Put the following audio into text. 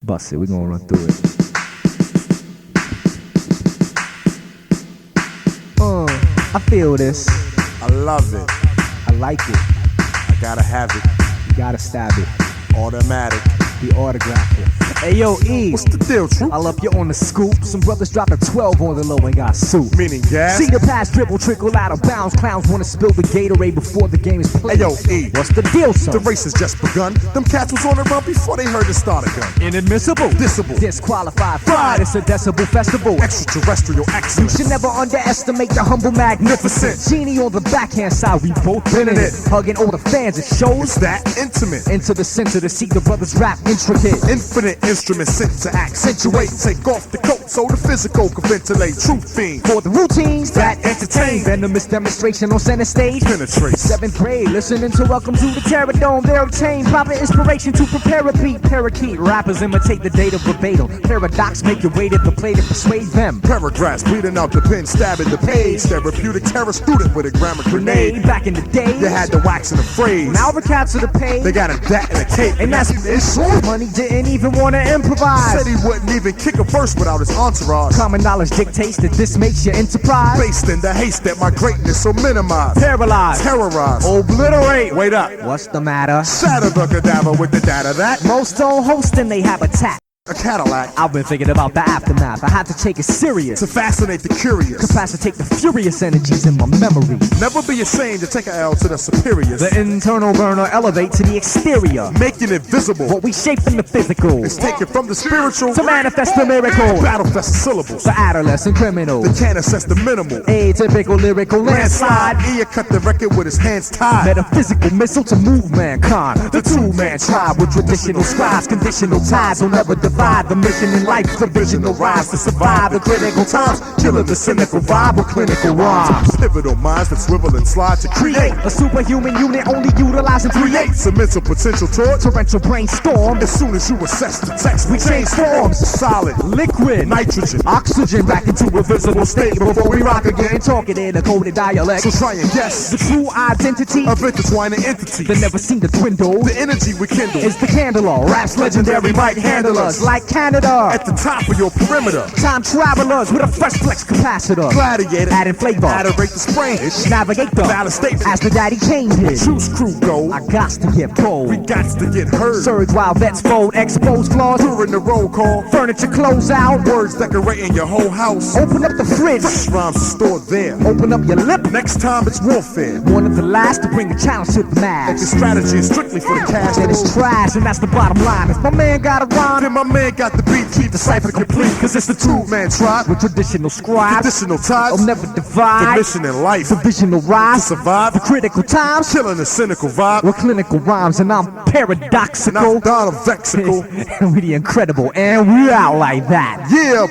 Bust it, we gonna run through it. I feel this. I love it. I like it. I gotta have it. You gotta stab it. Automatic. Be autographed it. Hey yo, E. What's the deal, True? I love you on the scoop. Some brothers dropped a 12 on the low and got sued. Meaning gas? See the pass dribble trickle out of bounds. Clowns wanna spill the Gatorade before the game is played. Hey yo, E. What's the deal, son? The race has just begun. Them cats was on the run before they heard the starter gun. Inadmissible. Dissable. Disqualified. Fried. It's a decibel festival. Extraterrestrial You excellence. should never underestimate the humble magnificent. Genie on the backhand side, we both been in it. Hugging all the fans, it shows It's that intimate. into the center to see the brothers rap intricate. Infinite instruments sent to accentuate. Take off the coat so the physical can ventilate. True fiend. For the routines That entertain. venomous demonstration on center stage. Penetrates. 7th grade, listening to Welcome to the Terror Dome. They'll obtain proper inspiration to prepare a beat. Parakeet rappers imitate the data verbatim. Paradox make your way to the plate and persuade them. Paragraphs bleeding out the pen, stabbing the page. Therapeutic terror student with a grammar grenade. Back in the day, You had the wax and the phrase. now the cats are the pay. They got a dat and a cake. And that's money didn't even want to improvise. Said he wouldn't even kick a verse without his entourage. Common knowledge dictates that this makes your enterprise Based in the haste that my greatness so minimized. paralyzed, Terrorized. obliterate. Wait up. What's the matter? Shatter the cadaver with the data that. Most don't host in they habitat. A Cadillac. I've been thinking about the aftermath. I had to take it serious. To fascinate the curious. Capacitate the furious energies in my memory. Never be ashamed to take an L to the superiors. The internal burner elevate to the exterior. Making it visible. What we shape in the physical It's taken from the spiritual. to manifest the miracle. Battlefest syllables. For adolescent criminals, The can assess the minimal. atypical lyrical landslide. Landslide. Ear cut the record with his hands tied. Metaphysical missile to move mankind. The two-man tribe with traditional scribes. Conditional ties will never divide the mission in life. Provisional rise to survive the critical times. Killer the cynical vibe with clinical rhymes. Pivotal minds that swivel and slide to create. A superhuman unit only utilizing Creates a mental potential toward. torrential brainstorm. As soon as you assess the text, We change forms. Solid. Liquid, Nitrogen. oxygen back into a visible state before we rock again. Talking in a coded dialect. So try and guess. The true identity Of intertwining entities. that never seem to dwindle The energy we kindle. is the candle. Rap's legendary might handle us like Canada. At the top of your perimeter. Time travelers with a fresh flex capacitor. Gladiator. Adding flavor. Adorate the sprain. Navigate the Valid statement. as the daddy changes. Juice crew go. I gots to get We bold. got to get heard. Surge while vets fold, expose flaws. During the roll call. Furniture close out. Words decorating your whole house. Open up the fridge. Fresh rhymes stored there. Open up your lip. Next time it's warfare. One of the last to bring a challenge to the The mass. strategy is strictly for the cash. That is trash, and that's the bottom line. If my man got a rhyme, Then my man got the beat. Keep the cipher complete. Cause it's the two-man tribe. with traditional scribes, Additional ties. will never The divide. mission in life. Divisional To rise, survive. the critical times, Killing the cynical vibe. with clinical rhymes, and I'm And I'm paradoxical. Don of Vexical. And we the incredible, and we out like that. Yeah.